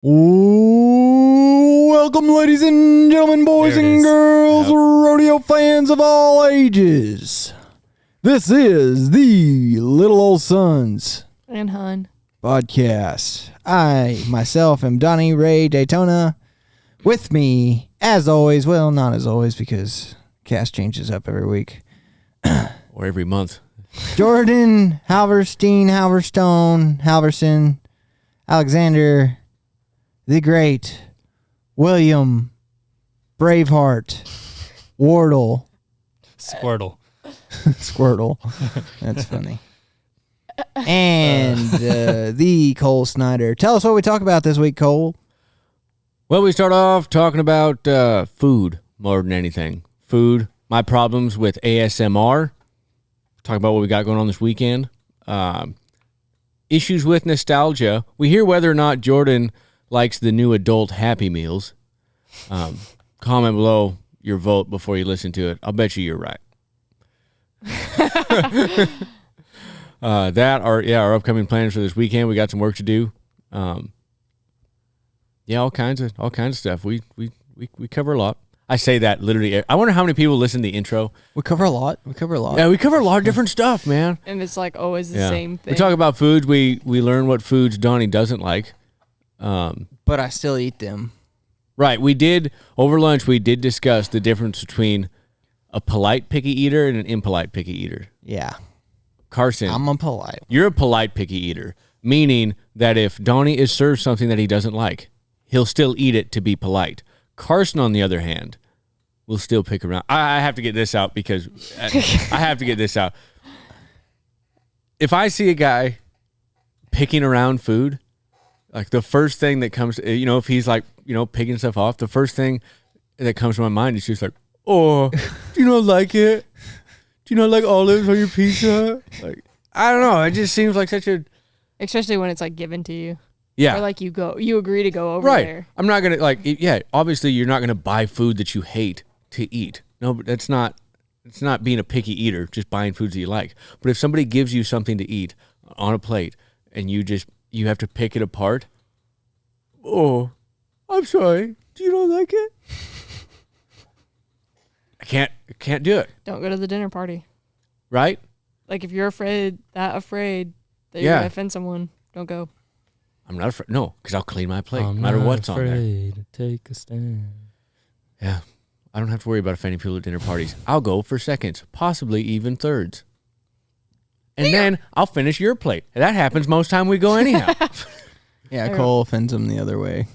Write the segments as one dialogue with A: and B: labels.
A: Welcome, ladies and gentlemen, boys and girls, rodeo fans of all ages. This is the Little Old Sons
B: and Hun
A: podcast. I, myself, am Donnie Ray Daytona. With me, as always, well, not as always because cast changes up every week.
C: Or every month.
A: Jorden, Halverson, Alexander, the Great, William, Braveheart, Wardle,
D: Squirtle.
A: That's funny. And the Cole Snyder. Tell us what we talk about this week, Cole.
C: Well, we start off talking about food more than anything. Food, my problems with ASMR. Talk about what we got going on this weekend. Issues with nostalgia. We hear whether or not Jorden likes the new adult Happy Meals. Comment below your vote before you listen to it. I'll bet you're right. Our upcoming plans for this weekend. We got some work to do. All kinds of stuff. We cover a lot. I say that literally. I wonder how many people listen to the intro.
A: We cover a lot.
C: Yeah, we cover a lot of different stuff, man.
B: and it's like always the same thing.
C: We talk about foods. We learn what foods Donnie doesn't like.
A: But I still eat them.
C: Right. We did over lunch. We did discuss the difference between a polite picky eater and an impolite picky eater.
A: Yeah.
C: Carson,
A: I'm a polite.
C: You're a polite picky eater, meaning that if Donnie is served something that he doesn't like, he'll still eat it to be polite. Carson, on the other hand, will still pick around. I have to get this out because I have to get this out. If I see a guy picking around food, like the first thing that comes, if he's like, picking stuff off, the first thing that comes to my mind is just like, oh, do you not like it? Do you not like olives on your pizza? Like, I don't know. It just seems like such a...
B: Especially when it's like given to you.
C: Yeah.
B: Or like you agree to go over there.
C: I'm not going to obviously you're not going to buy food that you hate to eat. No, but it's not being a picky eater, just buying foods that you like. But if somebody gives you something to eat on a plate and you have to pick it apart, oh, I'm sorry. Do you not like it? I can't do it.
B: Don't go to the dinner party.
C: Right?
B: Like if you're afraid that you're going to offend someone, don't go.
C: I'm not afraid. No, because I'll clean my plate no matter what's on there.
D: To take a stand.
C: Yeah. I don't have to worry about offending people at dinner parties. I'll go for seconds, possibly even thirds. And then I'll finish your plate. That happens most time we go anyhow.
A: Yeah, Cole offends him the other way.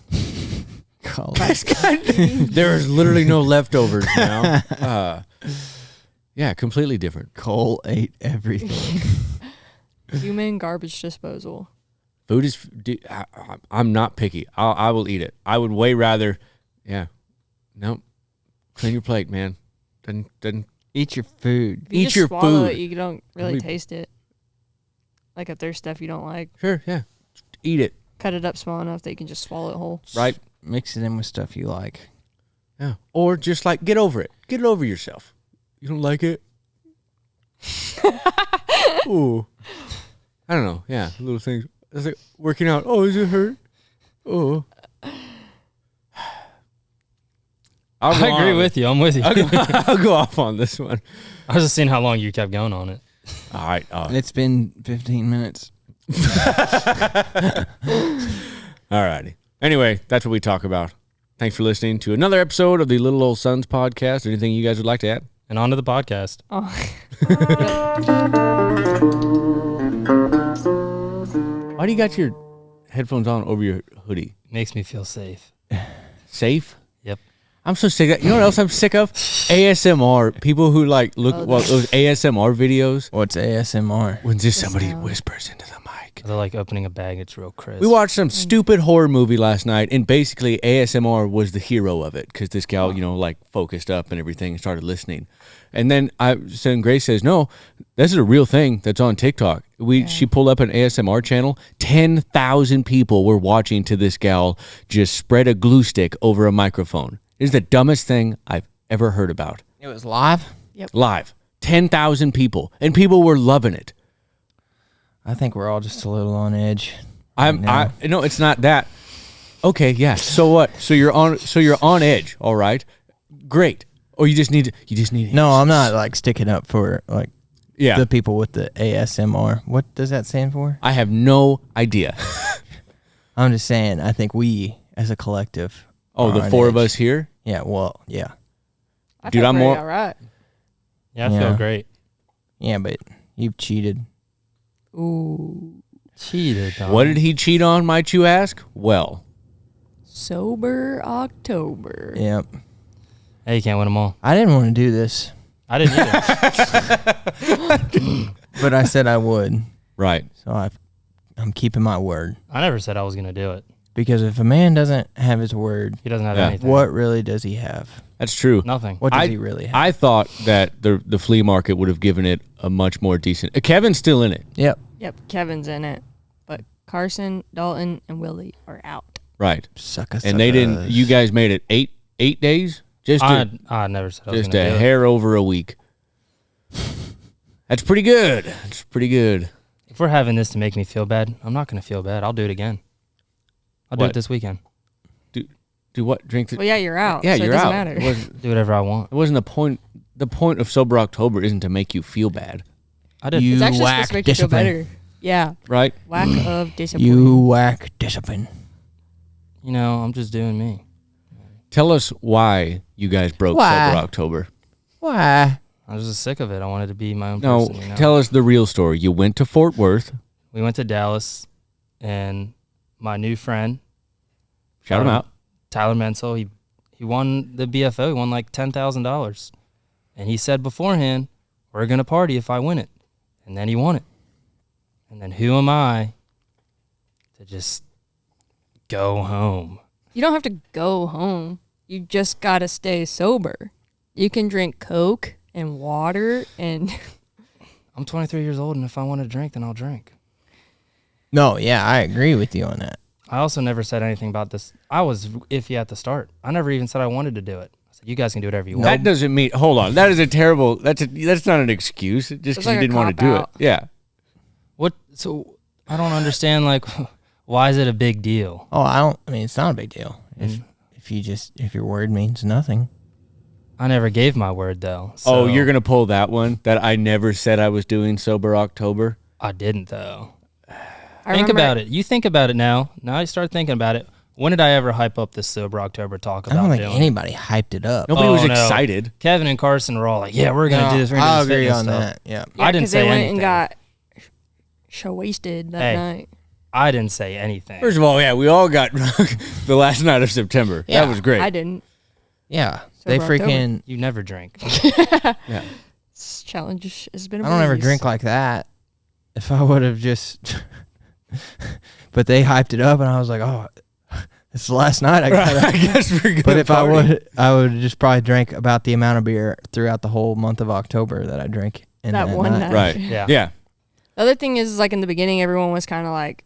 C: There is literally no leftovers now. Completely different.
A: Cole ate everything.
B: Human garbage disposal.
C: Food is... I'm not picky. I will eat it. I would way rather... Yeah. Nope. Clean your plate, man. Doesn't
A: eat your food.
B: If you
C: eat
B: just
C: your
B: swallow
C: food.
B: It, you don't really taste it. Like if there's stuff you don't like.
C: Sure, yeah. Just eat it.
B: Cut it up small enough that you can just swallow it whole.
C: Right.
A: Mix it in with stuff you like.
C: Yeah. Or just like get over it. Get it over yourself. You don't like it? Ooh. I don't know. Yeah. Little things. It's like working out. Oh, does it hurt? Oh.
D: I agree with you. I'm with you.
C: I'll go off on this one.
D: I was just seeing how long you kept going on it.
C: All right.
A: It's been 15 minutes.
C: All righty. Anyway, that's what we talk about. Thanks for listening to another episode of the Little Old Sons podcast. Anything you guys would like to add?
D: And on to the podcast.
B: Oh.
C: Why do you got your headphones on over your hoodie?
D: Makes me feel safe.
C: Safe?
D: Yep.
C: I'm so sick of that. You know what else I'm sick of? ASMR. People who like look those ASMR videos.
A: What's ASMR?
C: When just somebody whispers into the mic.
D: They're like opening a bag. It's real crisp.
C: We watched some stupid horror movie last night, and basically ASMR was the hero of it because this gal, focused up and everything and started listening. And then Grace says, no, this is a real thing that's on TikTok. She pulled up an ASMR channel. 10,000 people were watching to this gal just spread a glue stick over a microphone. It is the dumbest thing I've ever heard about.
A: It was live?
B: Yep.
C: Live. 10,000 people. And people were loving it.
A: I think we're all just a little on edge.
C: No, it's not that. Okay, yeah. So what? So you're on edge, all right? Great. Or you just need
A: No, I'm not like sticking up for like
C: Yeah.
A: the people with the ASMR. What does that stand for?
C: I have no idea.
A: I'm just saying, I think we as a collective.
C: Oh,
A: are
C: the
A: on
C: four of
A: edge.
C: us here?
A: Yeah, well, yeah.
B: I
C: Dude,
B: feel
C: I'm
B: pretty
C: more-
B: all right.
D: Yeah, I
A: Yeah.
D: feel great.
A: Yeah, but you've cheated.
B: Ooh,
D: Cheated. Donnie.
C: What did he cheat on, might you ask? Well,
B: sober October.
A: Yep.
D: Hey, you can't win them all.
A: I didn't want to do this,
D: I didn't either.
A: but I said I would.
C: right.
A: So I'm keeping my word.
D: I never said I was gonna do it.
A: Because if a man doesn't have his word,
D: He doesn't have
C: Yeah.
D: anything.
A: what really does he have?
C: That's true.
D: Nothing.
A: What does
C: I-
A: he really have?
C: I thought that the flea market would have given it a much more decent. Kevin's still in it.
A: Yep.
B: Yep, Kevin's in it, but Carson, Dalton, and Willie are out.
C: Right.
A: Sucker.
C: And they didn't, you guys made it eight days? Just
D: I never said I was
C: just
D: gonna
C: a
D: do it.
C: hair over a week. That's pretty good. That's pretty good.
D: If we're having this to make me feel bad, I'm not gonna feel bad. I'll do it again. I'll do
C: What?
D: it this weekend.
C: Do what? Drink the
B: Well, yeah, you're out.
C: Yeah,
B: so
C: you're
B: it doesn't
C: out.
B: matter.
D: Do whatever I want.
C: It wasn't the point. The point of Sober October isn't to make you feel bad,
D: I did.
A: You
B: It's actually supposed
A: whack
B: to make you feel
A: discipline.
B: better. Yeah,
C: right?
B: lack of discipline.
A: You whack discipline.
D: You know, I'm just doing me.
C: Tell us why you guys broke
A: Why?
C: Sober October.
A: Why?
D: I was just sick of it. I wanted to be my own
C: No,
D: person. You know?
C: tell us the real story. You went to Fort Worth.
D: We went to Dallas, and my new friend,
C: Shout him out.
D: Tyler Menzel, he won the BFO. He won like $10,000, and he said beforehand, "We're gonna party if I win it," and then he won it. And then who am I to just go home?
B: You don't have to go home. You just gotta stay sober. You can drink Coke and water and
D: I'm 23 years old, and if I want to drink, then I'll drink.
A: No, yeah, I agree with you on that.
D: I also never said anything about this. I was iffy at the start. I never even said I wanted to do it. I said, you guys can do whatever you want.
C: That doesn't mean. Hold on. That is a terrible. That's not an excuse. Just because
B: like
C: you
B: a
C: didn't want to do it.
B: cop-out.
C: Yeah.
D: What? So I don't understand, like, why is it a big deal?
A: Oh, I mean, it's not a big deal. If your word means nothing.
D: I never gave my word, though.
C: Oh,
D: so
C: you're gonna pull that one that I never said I was doing Sober October.
D: I didn't, though.
B: I
D: Think
B: remember-
D: about it. You think about it now. Now you start thinking about it. When did I ever hype up this Sober October talk
A: I
D: about
A: don't think
D: doing it?
A: anybody hyped it up.
C: Nobody
D: Oh,
C: was
D: no.
C: excited.
D: Kevin and Carson were all like, yeah, we're going to do this. We're
A: I'll
D: going to do
A: agree
D: this
A: on
D: fitness
A: that. Yeah.
B: Yeah,
D: I didn't
B: 'cause
D: say
B: they went
D: anything.
B: and got show wasted that
D: Hey.
B: night.
D: I didn't say anything.
C: First of all, yeah, we all got drunk the last night of September.
A: Yeah.
C: That was great.
B: I didn't.
A: Yeah. They
B: Sober October.
A: freaking.
D: You never drink.
C: Yeah.
B: This challenge has been a
A: I don't ever
B: breeze.
A: drink like that. If I would have just. But they hyped it up, and I was like, oh, it's the last night. I got
C: I guess we're good.
A: But if I would just probably drank about the amount of beer throughout the whole month of October that I drank in
B: That one night.
C: Right.
D: Yeah.
C: Yeah.
B: The other thing is, like in the beginning, everyone was kind of like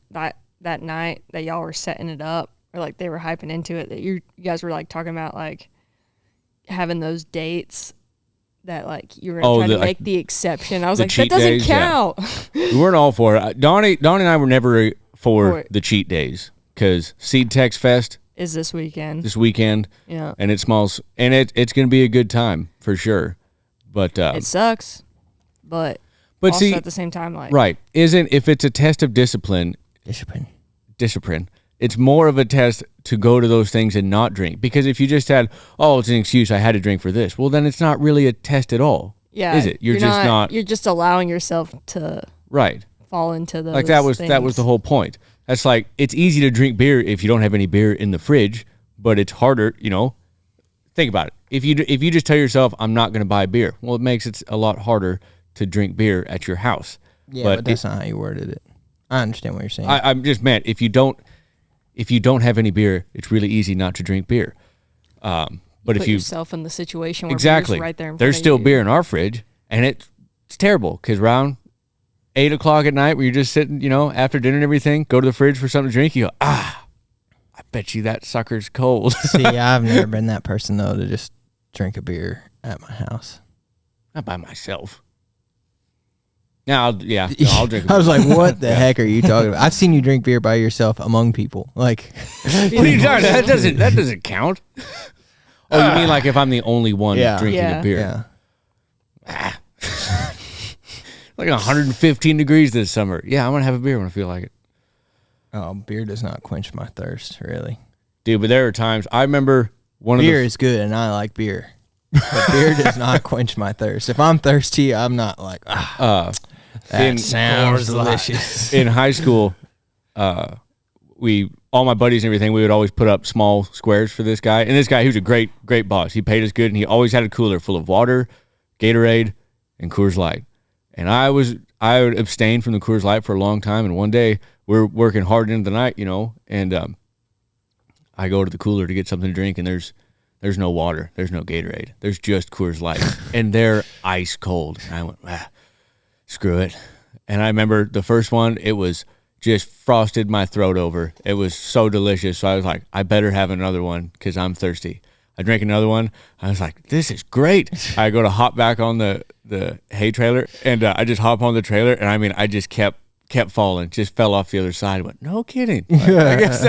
B: that night that y'all were setting it up, or like they were hyping into it. That you guys were like talking about like having those dates that like you were trying to
C: like,
B: make the exception. I was
C: the
B: like, that
C: cheat
B: doesn't
C: days, yeah.
B: count.
C: We weren't all for it. Donnie and I were never for
B: For it.
C: the cheat days because Seed Tex Fest
B: Is this weekend?
C: this weekend,
B: Yeah,
C: and it's going to be a good time for sure. But
B: it sucks, but
C: but
B: also
C: see,
B: at the same time, like
C: right? If it's a test of discipline, it's more of a test to go to those things and not drink. Because if you just had, oh, it's an excuse, I had to drink for this. Well, then it's not really a test at all.
B: yeah,
C: Is it? You're just not
B: You're just allowing yourself to
C: right.
B: fall into those.
C: Like that was
B: things.
C: the whole point. That's like it's easy to drink beer if you don't have any beer in the fridge, but it's harder. Think about it. If you just tell yourself I'm not going to buy beer, well, it makes it a lot harder to drink beer at your house.
A: Yeah, but that's not how you worded it. I understand what you're saying.
C: I'm just meant if you don't have any beer, it's really easy not to drink beer. But
B: Put
C: if you
B: yourself in the situation where
C: exactly
B: beer's right there in front
C: there's
B: of
C: still
B: you.
C: beer in our fridge, and it's terrible because around 8 o'clock at night, where you're just sitting, after dinner and everything, go to the fridge for something to drink. You go, I bet you that sucker's cold.
A: See, I've never been that person though to just drink a beer at my house.
C: Not by myself. Yeah, I'll drink a beer.
A: I was like, what the heck are you talking about? I've seen you drink beer by yourself among people. Like,
C: What are you talking about? That doesn't count. Oh, you mean like if I'm the only one drinking a beer?
A: Yeah.
C: Like 115 degrees this summer. Yeah, I'm going to have a beer when I feel like it.
A: Oh, beer does not quench my thirst, really.
C: Dude, but there are times, I remember
A: beer is good, and I like beer. But beer does not quench my thirst. If I'm thirsty, I'm not like, that sounds delicious.
C: In high school, all my buddies and everything, we would always put up small squares for this guy. And this guy, he was a great boss. He paid us good, and he always had a cooler full of water, Gatorade, and Coors Light. And I would abstain from the Coors Light for a long time. And one day, we're working hard into the night, and I go to the cooler to get something to drink, and there's no water. There's no Gatorade. There's just Coors Light. And they're ice cold. And I went, screw it. And I remember the first one, it was just frosted my throat over. It was so delicious. So I was like, I better have another one because I'm thirsty. I drank another one. I was like, this is great. I go to hop back on the hay trailer, and I just hop on the trailer, and I mean, I just kept falling, just fell off the other side. I went, no kidding. Like, I guess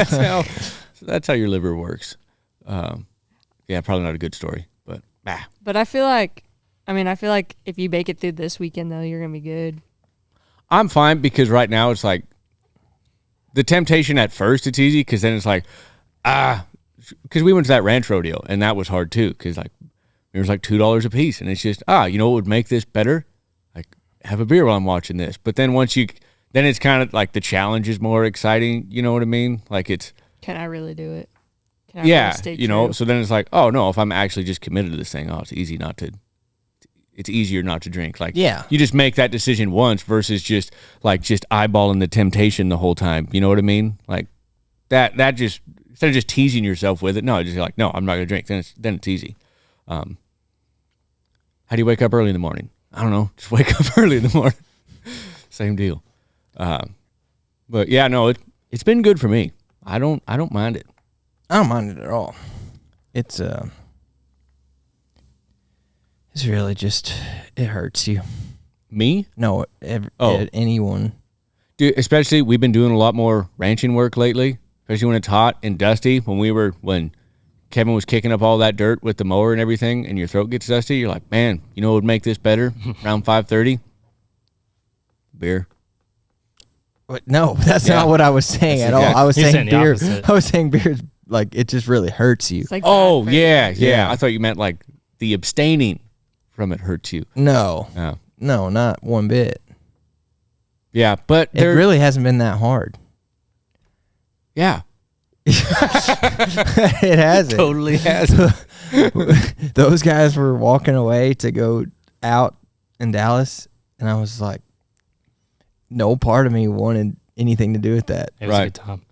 C: that's how your liver works. Yeah, probably not a good story, but
B: But I feel like if you make it through this weekend, though, you're going to be good.
C: I'm fine because right now it's like the temptation at first, it's easy because then it's like, because we went to that ranch rodeo and that was hard too because like it was like $2 a piece and it's just, you know what would make this better? Like have a beer while I'm watching this. But then then it's kind of like the challenge is more exciting. You know what I mean? Like it's.
B: Can I really do it? Can I really stay true?
C: So then it's like, oh no, if I'm actually just committed to this thing, it's easier not to drink. Like, you just make that decision once versus just eyeballing the temptation the whole time. You know what I mean? Like that just, instead of just teasing yourself with it, no, just like, no, I'm not gonna drink. Then it's easy. How do you wake up early in the morning? I don't know. Just wake up early in the morning. Same deal. But yeah, no, it's been good for me. I don't mind it.
A: I don't mind it at all. It's really just, it hurts you.
C: Me?
A: No, anyone.
C: Dude, especially we've been doing a lot more ranching work lately, especially when it's hot and dusty. When Kevin was kicking up all that dirt with the mower and everything, and your throat gets dusty, you're like, man, you know what would make this better? Around 5:30, beer.
A: But no, that's not what I was saying at all. I was saying beer. I was saying beer is like it just really hurts you.
B: Like
C: yeah. I thought you meant like the abstaining from it hurts you.
A: No, not one bit.
C: Yeah, but
A: it really hasn't been that hard.
C: Yeah,
A: it hasn't.
C: Totally hasn't.
A: Those guys were walking away to go out in Dallas, and I was like, no part of me wanted anything to do with that.
D: It was a good time.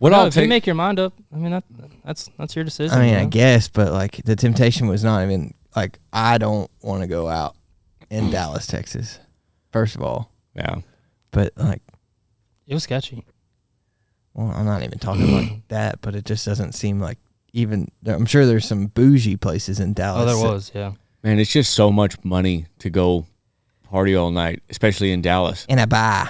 D: If you make your mind up, I mean that's your decision.
A: I mean, I guess, but like the temptation was not even like I don't want to go out in Dallas, Texas. First of all, but like
D: it was sketchy.
A: Well, I'm not even talking like that, but it just doesn't seem like even. I'm sure there's some bougie places in Dallas.
D: Oh, there was, yeah.
C: Man, it's just so much money to go party all night, especially in Dallas.
A: In a bar.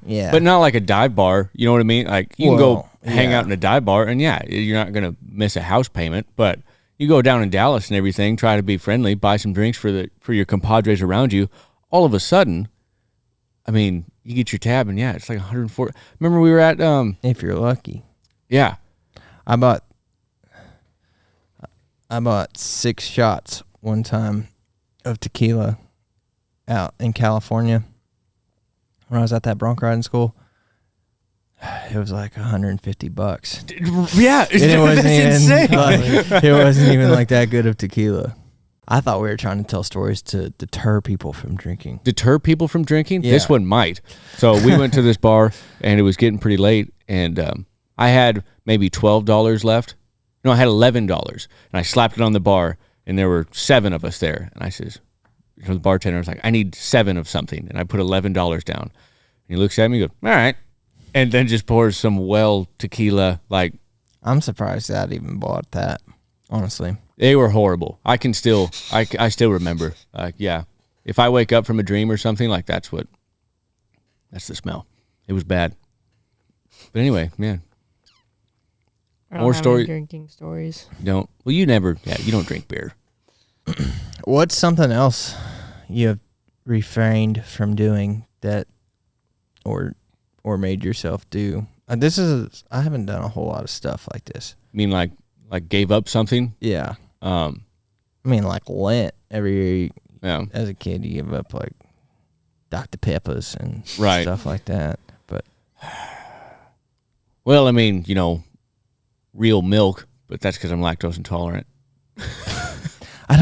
C: Yeah. But not like a dive bar. You know what I mean? Like you can go hang out in a dive bar and you're not going to miss a house payment, but you go down in Dallas and everything, try to be friendly, buy some drinks for your compadres around you. All of a sudden, I mean, you get your tab and it's like 140. Remember we were at
A: if you're lucky.
C: Yeah.
A: I bought 6 shots one time of tequila out in California when I was at that bronc riding school. It was like $150.
C: Yeah,
A: it wasn't even
C: insane.
A: It wasn't even like that good of tequila. I thought we were trying to tell stories to deter people from drinking.
C: Deter people from drinking?
A: Yeah.
C: This one might. So we went to this bar, and it was getting pretty late, and I had maybe $12 left. No, I had $11, and I slapped it on the bar, and there were 7 of us there. And I says, the bartender was like, I need 7 of something, and I put $11 down. And he looks at me and goes, all right, and then just pours some tequila. Like,
A: I'm surprised that I even bought that, honestly.
C: They were horrible. I still remember. It If I wake up from a dream or something, like that's the smell. It was bad. But anyway, man.
B: I don't
C: More
B: have
C: story-
B: any drinking stories.
C: You don't. Well, you don't drink beer.
A: What's something else you have refrained from doing that, or made yourself do? I haven't done a whole lot of stuff like this.
C: I mean, like gave up something.
A: Yeah.
C: Yeah.
A: I mean, like Lent every year. As a kid, you give up like Dr. Peppers and
C: Right.
A: stuff like that. But
C: Well, I mean, real milk, but that's because I'm lactose intolerant.
A: I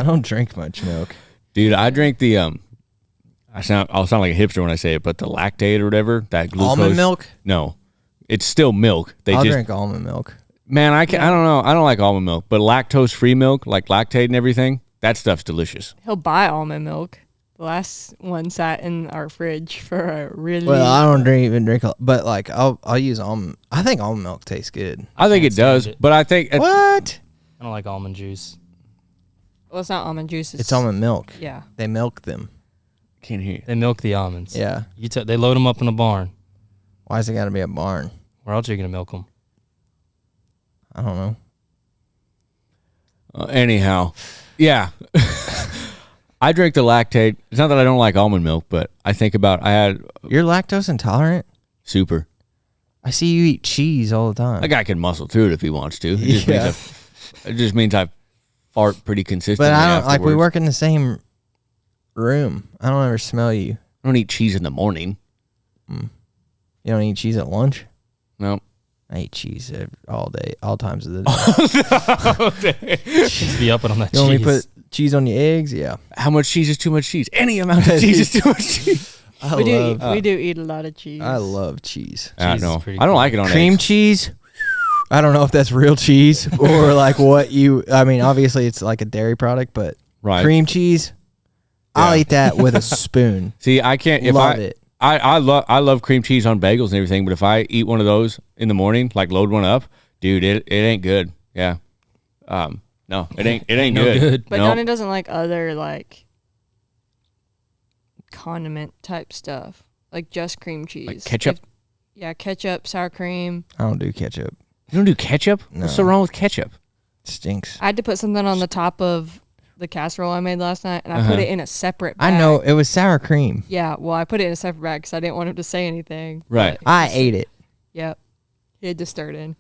A: don't drink much milk.
C: Dude, I drink the I'll sound like a hipster when I say it, but the lactate or whatever, that glucose.
A: Almond milk?
C: No, it's still milk.
A: I'll drink almond milk.
C: Man, I don't know. I don't like almond milk, but lactose-free milk, like Lactate and everything, that stuff's delicious.
B: He'll buy almond milk. The last one sat in our fridge for a really.
A: Well, I don't even drink, but like I'll use almond. I think almond milk tastes good.
C: I think
D: Can't
C: it does,
D: stand it.
C: but I think
A: What?
D: I don't like almond juice.
B: Well, it's not almond juice.
A: It's almond milk.
B: Yeah.
A: They milk them.
C: Can't hear you.
D: They milk the almonds.
A: Yeah.
D: They load them up in a barn.
A: Why's it got to be a barn?
D: Where else are you gonna milk them?
A: I don't know.
C: Anyhow, yeah. I drink the Lactate. It's not that I don't like almond milk, but I think about
A: You're lactose intolerant?
C: super.
A: I see you eat cheese all the time.
C: That guy can muscle through it if he wants to. It just means I fart pretty consistently.
A: But I don't like we
C: afterwards.
A: work in the same room. I don't ever smell you.
C: I don't eat cheese in the morning.
A: You don't eat cheese at lunch?
C: No.
A: I eat cheese all day, all times of the day.
D: Just be up on that
A: You
D: cheese.
A: only put cheese on your eggs? Yeah.
C: How much cheese is too much cheese? Any amount of cheese is too much cheese.
B: We do eat a lot of cheese.
A: I love cheese.
C: I
D: Cheese
C: don't
D: is
C: know.
D: pretty
C: I don't
D: cool.
C: like it on
A: Cream
C: eggs.
A: cheese? I don't know if that's real cheese or like I mean, obviously it's like a dairy product, but
C: Right.
A: cream cheese, I'll
C: Yeah.
A: eat that with a spoon.
C: See, I can't. If
A: Love
C: I,
A: it.
C: I love cream cheese on bagels and everything, but if I eat one of those in the morning, like load one up, dude, it ain't good. Yeah. No, it ain't
D: No good.
B: But
C: No.
B: Donnie doesn't like other like condiment type stuff, like just cream cheese.
C: Like ketchup?
B: Yeah, ketchup, sour cream.
A: I don't do ketchup.
C: You don't do ketchup?
A: No.
C: What's so wrong with ketchup?
A: It stinks.
B: I had to put something on the top of the casserole I made last night, and I put it in a separate
A: I
B: bag.
A: know it was sour cream.
B: Yeah, well, I put it in a separate bag because I didn't want him to say anything.
C: Right.
B: but
A: I ate it.
B: Yep. He had to stir it in.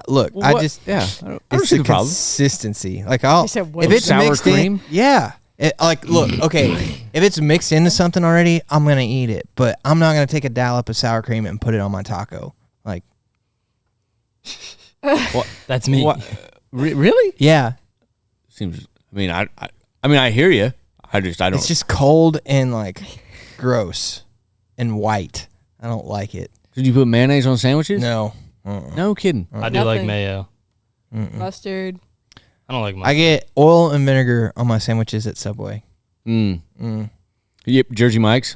A: Look,
C: Well,
A: I just
C: yeah. I don't
A: it's
C: see
A: the
C: the problem.
A: consistency. Like I'll
B: You said what?
A: if it's
C: Sour
A: mixed
C: cream?
A: in, yeah. Like look, okay, if it's mixed into something already, I'm gonna eat it. But I'm not gonna take a dollop of sour cream and put it on my taco. Like,
D: That's me.
C: What? Really?
A: yeah,
C: Seems. I mean, I hear you. I don't.
A: it's just cold and like gross and white. I don't like it.
C: Did you put mayonnaise on sandwiches?
A: No,
C: No kidding.
D: I do like
B: Nothing.
D: mayo.
B: Mustard.
D: I don't like
A: I
D: mustard.
A: get oil and vinegar on my sandwiches at Subway.
C: Yep. Jersey Mike's.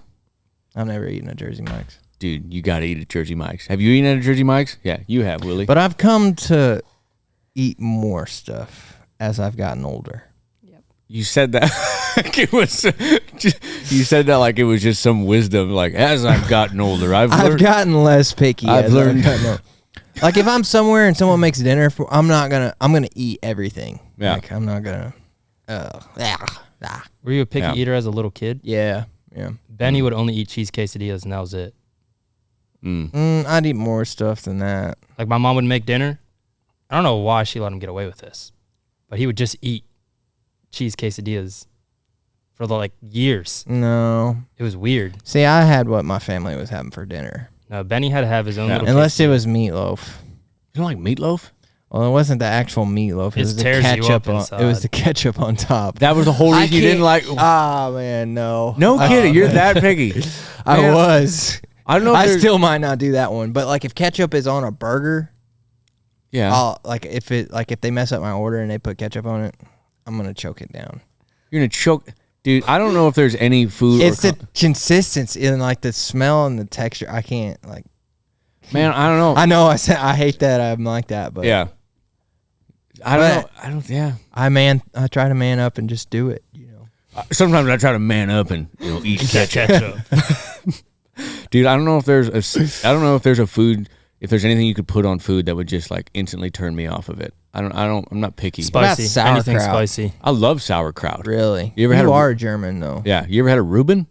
A: I've never eaten a Jersey Mike's,
C: Dude, you got to eat at Jersey Mike's. Have you eaten at a Jersey Mike's? Yeah, you have, Willie.
A: but I've come to eat more stuff as I've gotten older.
C: You said that like it was. You said that like it was just some wisdom. Like as I've gotten older, I've learned.
A: gotten less picky.
C: I've
A: as
C: learned-
A: gotten older. Like if I'm somewhere and someone makes dinner for, I'm gonna eat everything.
C: Yeah.
A: Like I'm not gonna.
D: Were you a picky
C: Yeah.
D: eater as a little kid?
A: Yeah.
D: Benny would only eat cheese quesadillas, and that was it.
A: I'd eat more stuff than that.
D: Like my mom would make dinner. I don't know why she let him get away with this, but he would just eat cheese quesadillas for like years.
A: No.
D: It was weird.
A: See, I had what my family was having for dinner.
D: No, Benny had to have his own little.
A: Unless it
D: quesadilla.
A: was meatloaf.
C: You don't like meatloaf?
A: Well, it wasn't the actual meatloaf. It
D: It
A: was the
D: tears you
A: ketchup.
D: up
A: It was
D: inside.
A: the ketchup on top.
C: That was the whole reason you didn't like.
A: Ah, man, no.
C: No kidding, you're that picky.
A: I
C: Man,
A: was.
C: I don't know. If
A: I
C: there's-
A: still might not do that one, but like if ketchup is on a burger,
C: Yeah.
A: I'll if they mess up my order and they put ketchup on it, I'm gonna choke it down.
C: You're gonna choke, dude. I don't know if there's any food.
A: It's the consistency and like the smell and the texture. I can't like.
C: man. I don't know.
A: I know I said I hate that I'm like that, but
C: yeah. I don't know. I don't. Yeah.
A: I try to man up and just do it. You know.
C: Sometimes I try to man up and eat ketchup. Dude, I don't know if there's a food, if there's anything you could put on food that would just like instantly turn me off of it. I'm not picky.
D: Spicy.
A: sauerkraut?
D: Anything spicy.
C: I love sauerkraut.
A: Really?
C: You ever had
A: are German though.
C: Yeah, you ever had a Reuben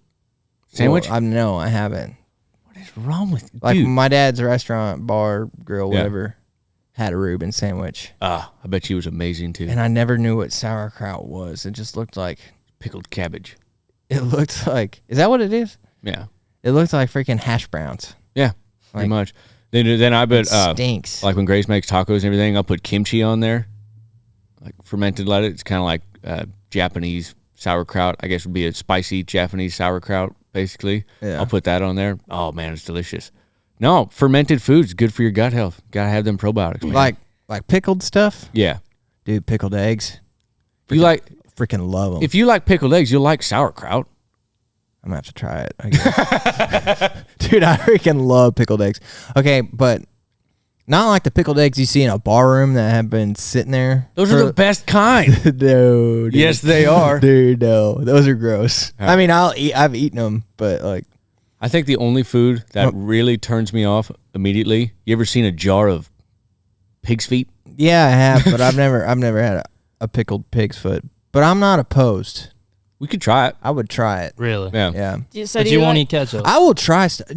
C: sandwich?
A: Well, no, I haven't.
C: What is wrong with you?
A: Like
C: Dude.
A: my dad's restaurant, bar, grill,
C: Yeah.
A: whatever, had a Reuben sandwich.
C: I bet you was amazing too.
A: And I never knew what sauerkraut was. It just looked like
C: Pickled cabbage.
A: is that what it is?
C: Yeah.
A: It looked like freaking hash browns.
C: Yeah, pretty
A: Like-
C: much. Then I bet
A: It stinks.
C: like when Grace makes tacos and everything, I'll put kimchi on there, like fermented lettuce. It's kind of like Japanese sauerkraut. I guess would be a spicy Japanese sauerkraut, basically.
A: Yeah.
C: I'll put that on there. Oh man, it's delicious. No, fermented foods good for your gut health. Gotta have them probiotics. Man.
A: like pickled stuff.
C: yeah,
A: Dude, pickled eggs.
C: you like
A: Freaking love them.
C: if you like pickled eggs, you'll like sauerkraut.
A: I'm gonna have to try it. I guess. Dude, I freaking love pickled eggs. Okay, but not like the pickled eggs you see in a bar room that have been sitting there.
C: Those are the best kind.
A: No, dude.
C: Yes, they are.
A: Dude, no, those are gross.
C: Yeah.
A: I mean, I've eaten them, but like,
C: I think the only food that really turns me off immediately. You ever seen a jar of pig's feet?
A: yeah, I have, but I've never had a pickled pig's foot. But I'm not opposed.
C: We could try it.
A: I would try it.
D: Really?
C: Yeah.
A: Yeah,
B: So
D: But
B: do
D: you won't
B: like,
D: eat ketchup.
A: I will try stuff.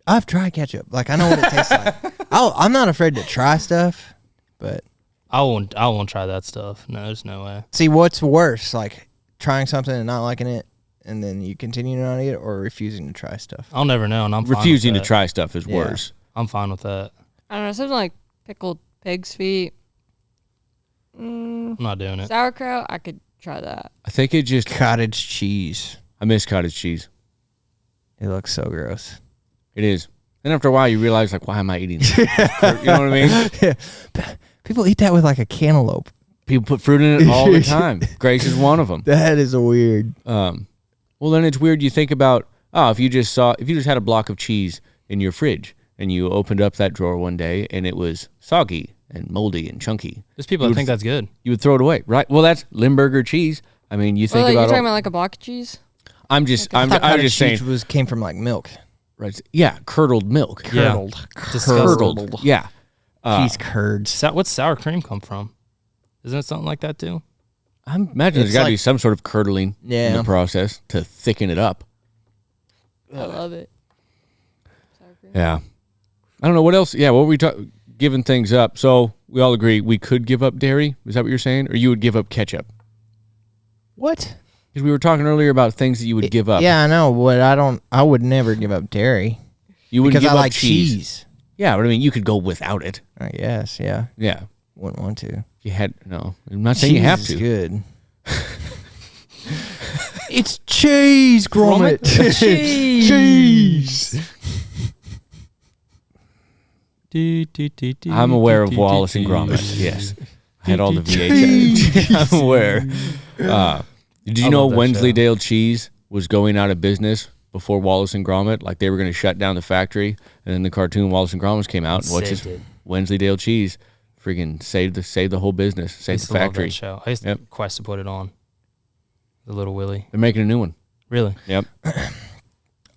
A: I've tried ketchup. Like I know what it tastes like. I'm not afraid to try stuff, but
D: I won't try that stuff. No, there's no way.
A: see what's worse, like trying something and not liking it, and then you continue to not eat it, or refusing to try stuff.
D: I'll never know, and I'm fine
C: Refusing
D: with
C: to
D: that.
C: try stuff is
A: Yeah.
C: worse.
D: I'm fine with that.
B: I don't know, something like pickled pig's feet.
D: I'm not doing it.
B: Sauerkraut, I could try that.
C: I think it just.
A: Cottage cheese.
C: I miss cottage cheese.
A: It looks so gross.
C: It is. Then after a while, you realize like, why am I eating this? You know what I mean?
A: Yeah. People eat that with like a cantaloupe.
C: People put fruit in it all the time. Grace is one of them.
A: That is a weird.
C: Well, then it's weird. You think about if you just had a block of cheese in your fridge and you opened up that drawer one day and it was soggy and moldy and chunky.
D: There's people that think that's good.
C: You would throw it away, right? Well, that's Limburger cheese. I mean, you think
B: Well, like,
C: about.
B: you're talking about like a block of cheese?
C: I'm just saying.
A: Came from like milk.
C: Right? Yeah, curdled milk.
D: Yeah.
A: Curdled.
D: Disgusting.
C: Curdled. Yeah.
A: Cheese curds.
D: What's sour cream come from? Isn't it something like that too?
C: I imagine there's
A: It's
C: got to be
A: like-
C: some sort of curdling in
A: Yeah.
C: the process to thicken it up.
B: I love it. Sour cream.
C: Yeah. I don't know what else. Yeah, what were we giving things up? So we all agree we could give up dairy. Is that what you're saying? Or you would give up ketchup?
A: What?
C: Because we were talking earlier about things that you would give up.
A: Yeah, I know. But I would never give up dairy
C: You would
A: because
C: give
A: I
C: up
A: like cheese.
C: Yeah, but I mean, you could go without it.
A: I guess. Yeah.
C: Yeah.
A: Wouldn't want to.
C: You had no. I'm not saying you have
A: Cheese
C: to.
A: is good. It's cheese, Gromit. Cheese.
C: I'm aware of Wallace and Gromit. Yes, I had all the VHS. I'm aware. Did you
D: I
C: know
D: love that show.
C: Wensleydale cheese was going out of business before Wallace and Gromit? Like they were going to shut down the factory, and then the cartoon Wallace and Gromit came out. And what's his
D: Saved it.
C: Wensleydale cheese? Freaking saved the whole business,
D: I
C: saved
D: used
C: the
D: to love
C: factory.
D: that show. I used to
C: Yep.
D: quest to put it on. The Little Willie.
C: They're making a new one.
D: Really?
C: Yep.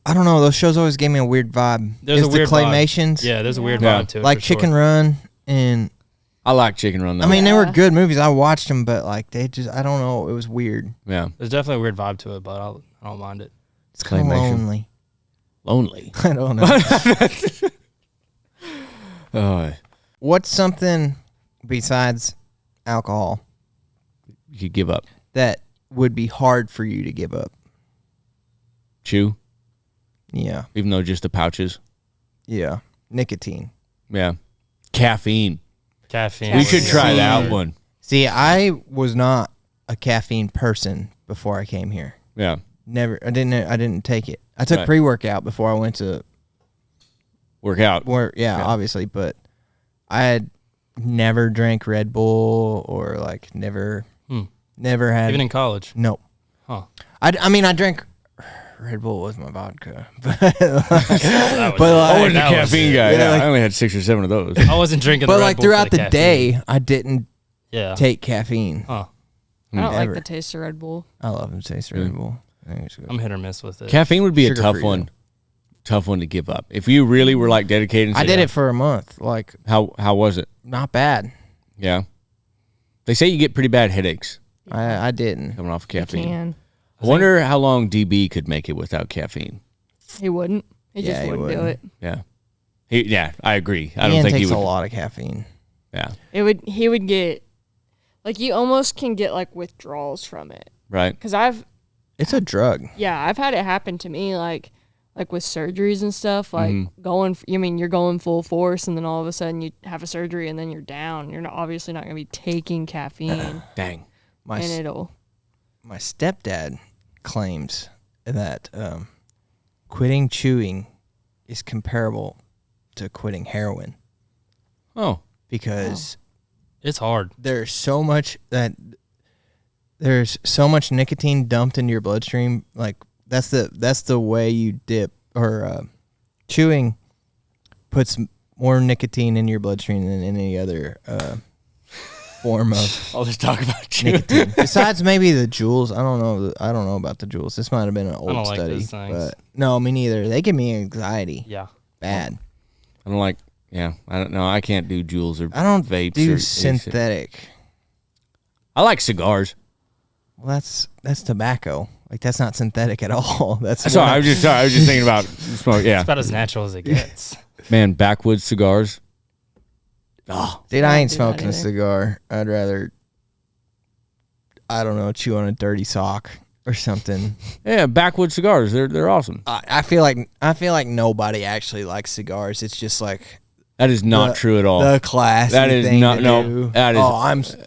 A: I don't know. Those shows always gave me a weird vibe.
D: There's
A: It's
D: a weird
A: the
D: vibe.
A: claymations.
D: Yeah, there's a weird
C: Yeah.
D: vibe to it.
A: Like
D: for sure.
A: Chicken Run and
C: I like Chicken Run though.
A: I mean they were
B: Yeah.
A: good movies. I watched them, but like I don't know. It was weird.
C: yeah,
D: There's definitely a weird vibe to it, but I don't mind it.
A: It's kind of
C: Claymation.
A: lonely.
C: lonely.
A: I don't know.
C: Oh,
A: What's something besides alcohol
C: you could give up.
A: that would be hard for you to give up?
C: Chew,
A: Yeah.
C: even though just the pouches.
A: Yeah. Nicotine.
C: Yeah, caffeine.
D: Caffeine.
C: We
B: Caffeine.
C: should try
B: See,
C: that one.
A: See, I was not a caffeine person before I came here.
C: Yeah,
A: Never. I didn't take it. I took
C: Right.
A: pre-workout before I went to
C: work out.
A: work. Yeah,
C: Yeah.
A: obviously, but I had never drank Red Bull or like never had.
D: Even in college.
A: no.
D: Huh.
A: I mean, I drank Red Bull with my vodka, but
D: That was
A: But,
C: I
A: like-
C: wasn't a
D: that was
C: caffeine
D: it.
C: guy.
A: Yeah,
C: Yeah,
A: like-
C: I only had 6 or 7 of those.
D: I wasn't drinking the
A: but
D: Red
A: like
D: Bull
A: throughout
D: for
A: the
D: caffeine.
A: day, I didn't
D: Yeah.
A: take caffeine.
D: Huh.
B: I don't like
A: Ever.
B: the taste of Red Bull.
A: I love them. Taste Red Bull. I think it's good.
D: I'm hit or miss with it.
C: Caffeine would be a tough
A: Sugar-free,
C: one. Tough one to give up. If you really were like dedicated and
A: I
C: said,
A: did it for a month. Like,
C: How was it?
A: not bad.
C: Yeah. They say you get pretty bad headaches
A: I didn't.
C: coming off of
B: You
C: caffeine.
B: can.
C: I wonder how long DB could make it without caffeine.
B: He wouldn't. He
A: Yeah,
B: just
A: he
B: wouldn't do
A: wouldn't.
B: it.
C: Yeah. Yeah, I agree. I don't
A: Ian
C: think
A: takes
C: he would.
A: a lot of caffeine.
C: Yeah.
B: He would get, like, you almost can get like withdrawals from it.
C: Right.
B: Cause I've
A: It's a drug.
B: I've had it happen to me, like with surgeries and stuff, like
C: Mm-hmm.
B: you're going full force, and then all of a sudden you have a surgery, and then you're down. You're obviously not gonna be taking caffeine,
C: Dang.
A: My
B: and it'll.
A: my stepdad claims that quitting chewing is comparable to quitting heroin
C: Oh.
A: because
D: It's hard.
A: there's so much nicotine dumped into your bloodstream. Like that's the way you dip, or chewing puts more nicotine in your bloodstream than any other form of
C: I'll just talk about you.
A: nicotine. Besides maybe the Juuls. I don't know about the Juuls. This might have been an old
D: don't like
A: study,
D: those things.
A: but no, me neither. They give me anxiety.
D: Yeah.
A: Bad.
C: I don't like, I don't know. I can't do Juuls or
A: I don't
C: vapes
A: do
C: or
A: synthetic.
C: I like cigars.
A: Well, that's tobacco. Like that's not synthetic at all. That's
C: Sorry, I was just thinking about smoke. Yeah.
D: It's about as natural as it gets.
C: Man, backwoods cigars. Oh,
A: dude,
B: I
A: I
B: don't
A: ain't
B: do that
A: smoking a
B: either.
A: cigar. I'd rather, I don't know, chew on a dirty sock or something.
C: yeah, backwoods cigars. They're awesome.
A: I feel like nobody actually likes cigars. It's just like
C: That is not true at all.
A: the classy
C: That is
A: thing
C: not-
A: to
C: no,
A: do.
C: that is-
A: Oh,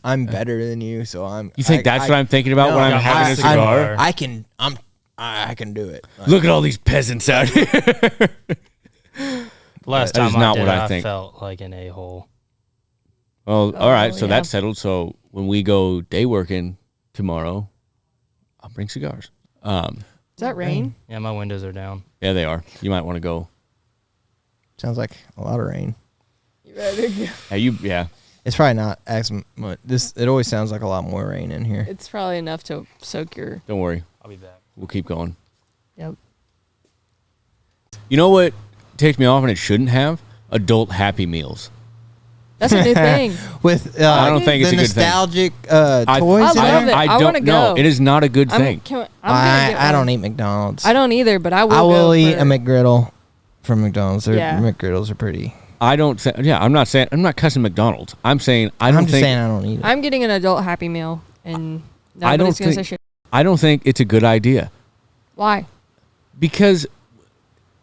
A: I'm better than you, so I'm.
C: You think that's what I'm thinking about
A: no,
C: when I'm
D: Yeah,
C: having a
D: I-
C: cigar?
A: I can do it. Like,
C: Look at all these peasants out here.
D: Last
C: That is
D: time
C: not
D: I did
C: what I
D: it,
C: think.
D: I felt like an a-hole.
C: Well, all right, so
B: yeah.
C: that's settled. So when we go day working tomorrow, I'll bring cigars.
B: Does that rain?
D: Yeah, my windows are down.
C: Yeah, they are. You might want to go.
A: sounds like a lot of rain.
B: You ready?
C: Yeah.
A: It's probably not as much. It always sounds like a lot more rain in here.
B: It's probably enough to soak your.
C: Don't worry.
D: I'll be back.
C: We'll keep going.
B: Yep.
C: You know what takes me off and it shouldn't have? Adult Happy Meals.
B: That's a new thing.
A: With
C: I don't think it's
A: the
C: a good thing.
A: nostalgic toys.
B: I
A: in
B: love
A: there?
B: it. I wanna
C: don't know.
B: go.
C: It is not a good thing.
B: I'm gonna get
A: I don't
B: one.
A: eat McDonald's.
B: I don't either, but I will.
A: I will
B: go
A: eat
B: for-
A: a McGriddle from McDonald's.
B: Yeah.
A: McGriddles are pretty.
C: I don't say, I'm not cussing McDonald's. I'm saying
A: I'm just saying I don't eat it.
B: I'm getting an adult Happy Meal, and
C: I don't
B: nobody's gonna say
C: think-
B: shit.
C: I don't think it's a good idea
B: Why?
C: because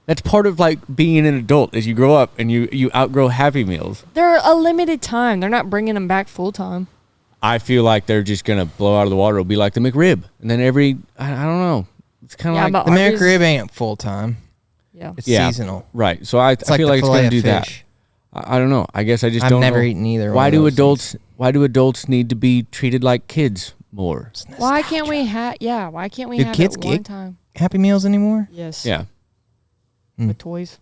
C: that's part of like being an adult as you grow up and you outgrow Happy Meals.
B: They're a limited time. They're not bringing them back full time.
C: I feel like they're just gonna blow out of the water. It'll be like the McRib, and then I don't know. It's kind of
B: Yeah,
C: like
B: but
A: the
B: Arby's-
A: McRib ain't full time.
B: Yeah.
A: It's
C: Yeah.
A: seasonal.
C: right. So I
A: It's like
C: feel
A: the
C: like it's
A: fillet
C: gonna
A: of
C: do that.
A: fish.
C: I don't know. I guess I just
A: I've
C: don't
A: never
C: know.
A: eaten either.
C: Why
A: one
C: do
A: of those
C: adults?
A: things.
C: Why do adults need to be treated like kids more?
A: It's
B: Why can't
A: nostalgia.
B: we have? Yeah. Why can't we
A: Do
B: have
A: kids
B: it one
A: get-
B: time?
A: Happy Meals anymore?
B: Yes.
C: Yeah.
B: With toys.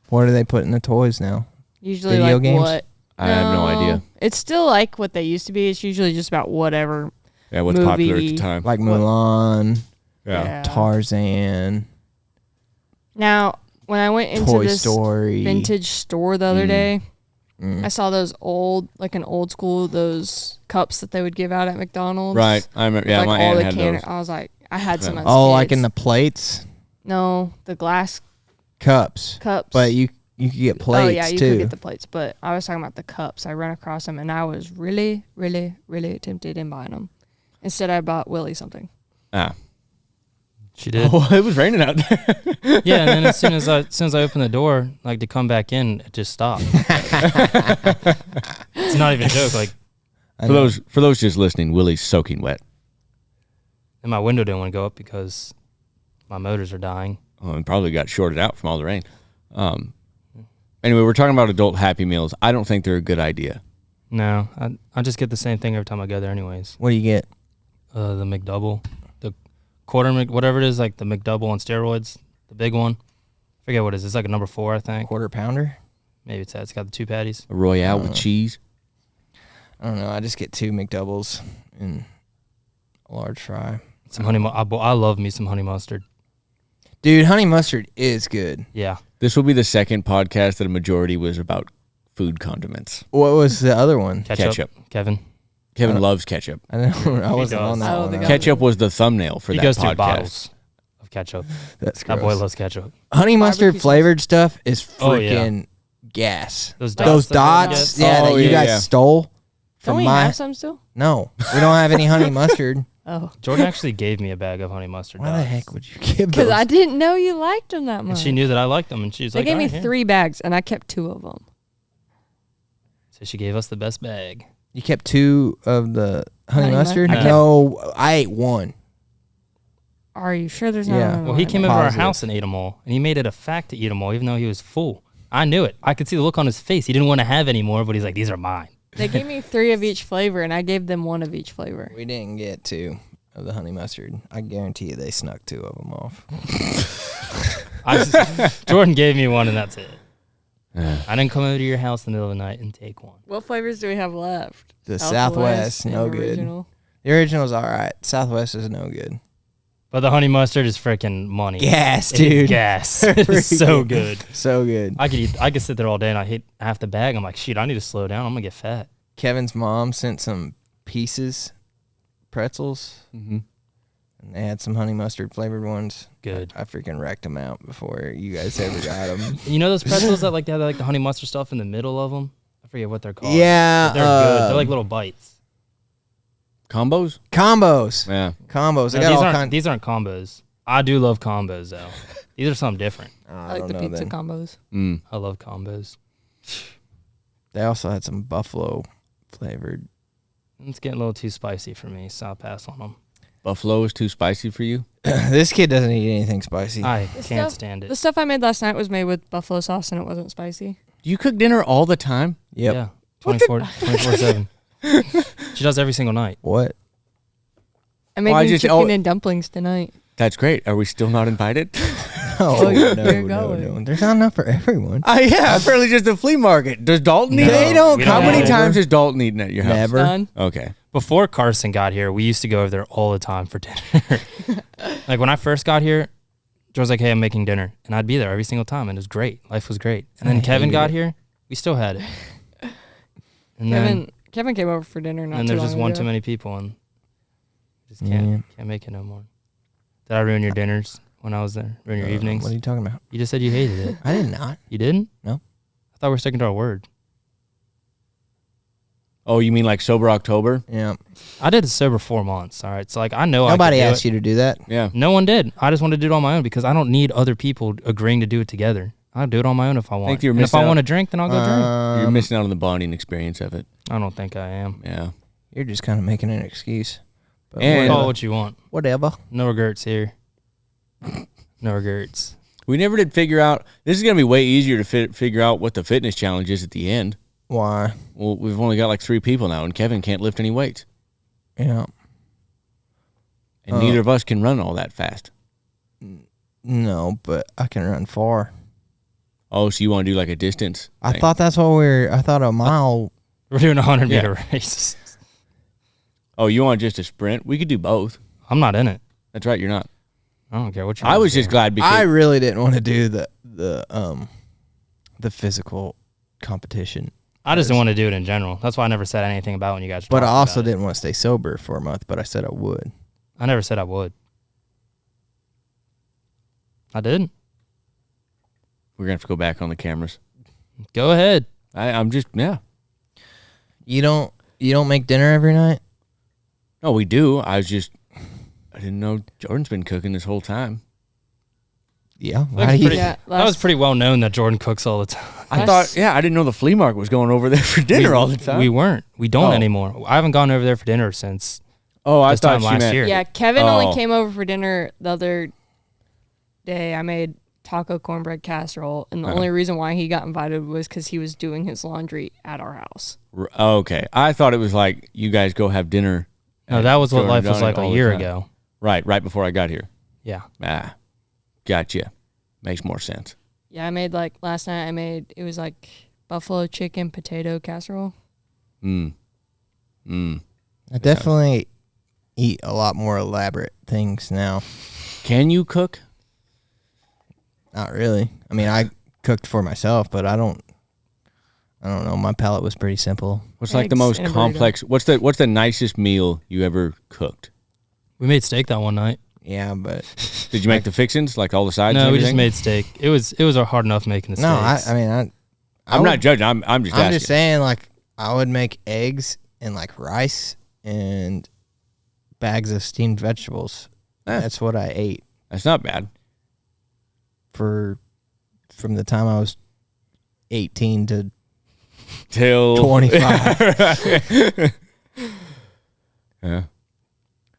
A: What do they put in the toys now?
B: Usually
A: Video
B: like
A: games?
B: what?
C: I have no idea.
B: It's still like what they used to be. It's usually just about whatever.
C: Yeah, what's popular at the
B: Movie.
C: time?
A: Like Mulan,
C: Yeah.
A: Tarzan,
B: Now, when I went into
A: Toy
B: this
A: Story.
B: vintage store the other day,
A: Mm.
B: I saw those an old school, those cups that they would give out at McDonald's.
C: Right. I remember. Yeah,
B: Like
C: my
B: all
C: aunt
B: the
C: had those.
B: I was like, I had some.
C: Yeah.
B: As
A: Oh, like in
B: kids.
A: the plates,
B: No, the glass
A: cups.
B: cups.
A: But you could get plates
B: Oh yeah, you
A: too.
B: could get the plates, but I was talking about the cups. I ran across them, and I was really, really, really tempted in buying them. Instead, I bought Willie something.
C: Ah.
D: She did.
C: Oh, it was raining out there.
D: Yeah, and then as soon as I opened the door, like to come back in, it just stopped. It's not even a joke. Like,
A: I
C: For
A: know.
C: those just listening, Willie's soaking wet.
D: and my window didn't want to go up because my motors are dying.
C: Oh, and probably got shorted out from all the rain. Anyway, we're talking about adult Happy Meals. I don't think they're a good idea.
D: No, I just get the same thing every time I go there, anyways.
A: What do you get?
D: The McDouble, the quarter whatever it is, like the McDouble on steroids, the big one. Forget what it is. It's like a number 4, I think.
A: Quarter pounder?
D: Maybe it's that. It's got the 2 patties.
C: A Royale with cheese.
A: I don't know. I just get 2 McDoubles and A large fry.
D: Some honey. I love me some honey mustard.
A: Dude, honey mustard is good.
D: Yeah.
C: This will be the second podcast that a majority was about food condiments.
A: What was the other one?
C: Ketchup.
D: Kevin.
C: Kevin loves ketchup.
A: I know. I wasn't
D: does.
A: on that
B: I don't
A: one.
B: think I-
C: Ketchup was the thumbnail for
D: He
C: that
D: goes
C: podcast.
D: through bottles of ketchup.
A: That's
D: That boy
A: gross.
D: loves ketchup.
A: Honey mustard
B: Barbecue sauce.
A: flavored stuff is
D: Oh, yeah.
A: freaking gas.
D: Those
A: Those
D: that
A: dots,
D: you get?
A: yeah,
C: Oh,
A: that you
C: yeah,
A: guys
C: yeah.
A: stole
B: Don't
A: from
B: we
A: my.
B: have some still?
A: No, we don't have any honey mustard.
B: Oh,
D: Jordan actually gave me a bag of honey mustard.
A: Why the
D: dots.
A: heck would you give
B: because
A: those?
B: I didn't know you liked them that much.
D: And she knew that I liked them, and she was
B: They
D: like,
B: gave me
D: "All right, here."
B: 3 bags, and I kept 2 of them.
D: So she gave us the best bag.
A: You kept 2 of the honey
B: Honey
A: mustard?
B: mustard?
A: No, I ate 1.
B: Are you sure there's
A: Yeah.
B: not?
D: Well, he came over our
A: Positive.
D: house and ate them all, and he made it a fact to eat them all, even though he was full. I knew it. I could see the look on his face. He didn't want to have any more, but he's like, "These are mine."
B: They gave me 3 of each flavor, and I gave them 1 of each flavor.
A: We didn't get 2 of the honey mustard. I guarantee you they snuck 2 of them off.
D: Jordan gave me one, and that's it.
C: Yeah.
D: I didn't come over to your house in the middle of the night and take one.
B: What flavors do we have left?
A: The Southwest,
B: and
A: no good.
B: original.
A: The original's all right. Southwest is no good.
D: But the honey mustard is freaking money.
A: Gas,
D: It is
A: dude.
D: gas. It is so good.
A: So good.
D: I could sit there all day and I hit half the bag. I'm like, shit, I need to slow down. I'm gonna get fat.
A: Kevin's mom sent some pieces, pretzels,
C: Mm-hmm.
A: and they had some honey mustard flavored ones.
D: Good.
A: I freaking wrecked them out before you guys ever got them.
D: You know those pretzels that they have like the honey mustard stuff in the middle of them? I forget what they're called.
A: Yeah,
D: But they're good. They're like little bites.
C: Combos?
A: combos.
C: Yeah.
A: Combos.
D: No,
A: I got all kinds.
D: these aren't combos. I do love combos though. These are something different.
B: I like the
A: don't know
B: pizza
A: then.
B: combos.
C: Mm.
D: I love combos.
A: They also had some buffalo flavored.
D: It's getting a little too spicy for me, so I'll pass on them.
C: Buffalo is too spicy for you?
A: This kid doesn't eat anything spicy.
D: I
B: The
D: can't
B: stuff-
D: stand
B: The
D: it.
B: stuff I made last night was made with buffalo sauce, and it wasn't spicy.
C: Do you cook dinner all the time?
A: Yep.
D: Yeah. 24/7. She does every single night.
A: What?
B: I made
C: Well, I
B: you
C: just-
B: chicken and dumplings tonight.
C: That's great. Are we still not invited?
A: Oh,
B: you're
A: no.
B: going.
A: There's not enough for everyone.
C: Yeah, apparently just a flea market. Does Dalton
D: No,
C: eat?
A: They don't
D: we
C: How
A: come
C: many
A: over.
C: times has Dalton eaten at your house?
A: Never.
B: Done.
C: Okay.
D: Before Carson got here, we used to go over there all the time for dinner. Like when I first got here, Joe was like, "Hey, I'm making dinner," and I'd be there every single time, and it was great. Life was great. And then
A: I
D: Kevin
A: hated
D: got
A: it.
D: here, we still had it. And then
B: Kevin came over for dinner. Not
D: and
B: too
D: there's
B: long
D: just one
B: ago.
D: too many people, and just
A: Yeah.
D: can't make it no more. Did I ruin your dinners when I was there? Ruin your evenings?
A: What are you talking about?
D: You just said you hated it.
A: I did not.
D: You didn't?
A: No.
D: I thought we were sticking to our word.
C: Oh, you mean like sober October?
A: Yeah.
D: I did it sober 4 months. All right, so like I know
A: Nobody
D: I could do
A: asked you to do that.
C: Yeah.
D: No one did. I just wanted to do it on my own because I don't need other people agreeing to do it together. I'll do it on my own if I want.
C: you're
D: And if I
C: missing
D: want to
C: out.
D: drink, then I'll go drink.
C: You're missing out on the bonding experience of it.
D: I don't think I am.
C: Yeah.
A: You're just kind of making an excuse. But
C: And-
D: Call it
A: whatever.
D: what you want.
A: Whatever.
D: No regrets here. No regrets.
C: We never did figure out. This is going to be way easier to figure out what the fitness challenge is at the end.
A: Why?
C: Well, we've only got like 3 people now, and Kevin can't lift any weights.
A: Yeah.
C: And neither of us can run all that fast.
A: No, but I can run far.
C: Oh, so you want to do like a distance?
A: I
C: thing.
A: thought that's what I thought a mile.
D: We're doing a 100
C: Yeah.
D: meter race.
C: Oh, you want just a sprint? We could do both.
D: I'm not in it.
C: That's right, you're not.
D: I don't care what you
C: I
D: guys
C: was
D: do.
C: just glad because
A: I really didn't want to do the physical competition.
D: I just didn't want to do it in general. That's why I never said anything about when you guys were
A: But I
D: talking
A: also
D: about it.
A: didn't want to stay sober for a month, but I said I would.
D: I never said I would. I didn't.
C: we're going to have to go back on the cameras.
D: Go ahead.
C: I'm just, yeah.
A: You don't make dinner every night?
C: No, we do. I didn't know Jordan's been cooking this whole time.
A: Yeah.
D: That's
A: Why do you-
D: pretty-
B: Yeah,
D: That was pretty well known that Jordan cooks all the time.
C: I
B: That's-
C: thought, I didn't know the flea market was going over there for dinner all the time.
D: We weren't. We don't
C: Oh.
D: anymore. I haven't gone over there for dinner since.
C: oh, I
D: this
C: thought
D: time
C: she
D: last
C: meant.
D: year.
B: Yeah, Kevin
C: Oh.
B: only came over for dinner the other day. I made taco cornbread casserole, and the
C: Uh-huh.
B: only reason why he got invited was because he was doing his laundry at our house.
C: Okay. I thought it was like you guys go have dinner.
D: No,
C: at
D: that was what
C: Jordan
D: life was
C: Donnie
D: like a
C: all the
D: year
C: time.
D: ago.
C: Right before I got here.
D: Yeah.
C: Ah, gotcha. Makes more sense.
B: Yeah, I made last night. It was like buffalo chicken potato casserole.
C: Mm.
A: I definitely eat a lot more elaborate things now.
C: Can you cook?
A: Not really. I mean, I cooked for myself, but I don't know. My palate was pretty simple.
C: What's like the most
B: Eggs and a burrito.
C: complex? What's the nicest meal you ever cooked?
D: We made steak that one night.
A: Yeah, but
C: Did you make the fixins, like all the sides?
D: No,
C: and
D: we just
C: everything?
D: made steak. It was hard enough making the
A: no,
D: steaks.
A: I mean,
C: I'm not judging. I'm just
A: I'm
C: asking.
A: just saying, like, I would make eggs and like rice and bags of steamed vegetables.
C: Eh.
A: That's what I ate
C: That's not bad.
A: from the time I was 18 to
C: Till
A: 25.
C: Yeah.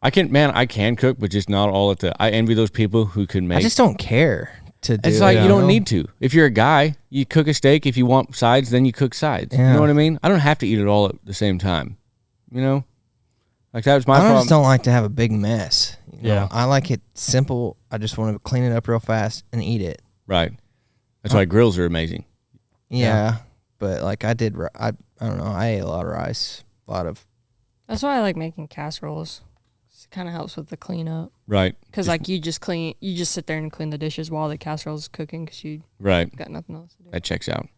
C: I can cook, but just not all at the. I envy those people who can make.
A: I just don't care to do.
C: It's like
A: it,
C: you don't
A: know?
C: need to. If you're a guy, you cook a steak. If you want sides, then you cook sides. You
A: Yeah.
C: know what I mean? I don't have to eat it all at the same time. You know, like that was my
A: I
C: problem.
A: just don't like to have a big mess. You know?
D: Yeah.
A: I like it simple. I just want to clean it up real fast and eat it.
C: Right. That's why grills are amazing.
A: Yeah, but like I don't know. I ate a lot of rice, a lot of.
B: That's why I like making casseroles. It kind of helps with the cleanup.
C: Right.
B: Because like you just sit there and clean the dishes while the casserole's cooking because you
C: Right.
B: got nothing else to do.
C: That checks out.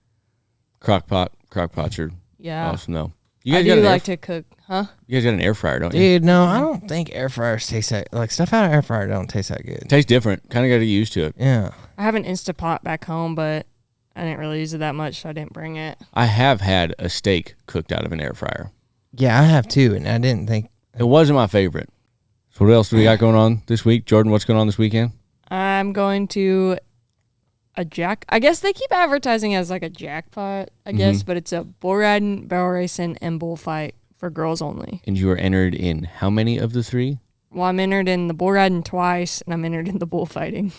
C: Crockpots are
B: Yeah.
C: awesome though. You
B: I
C: guys got
B: do
C: an
B: like to cook, huh?
C: You guys got an air fryer, don't you?
A: Dude, no, I don't think air fryers taste that. Like stuff out of air fryer don't taste that good.
C: It tastes different. Kind of got to get used to it.
A: Yeah.
B: I have an Instapot back home, but I didn't really use it that much, so I didn't bring it.
C: I have had a steak cooked out of an air fryer.
A: Yeah, I have too, and I didn't think.
C: It wasn't my favorite. So what else do we got going on this week? Jorden, what's going on this weekend?
B: I'm going to I guess they keep advertising as like a jackpot, I guess, but it's a bull riding, barrel racing, and bullfight for girls only.
C: And you are entered in how many of the three?
B: Well, I'm entered in the bull riding twice, and I'm entered in the bullfighting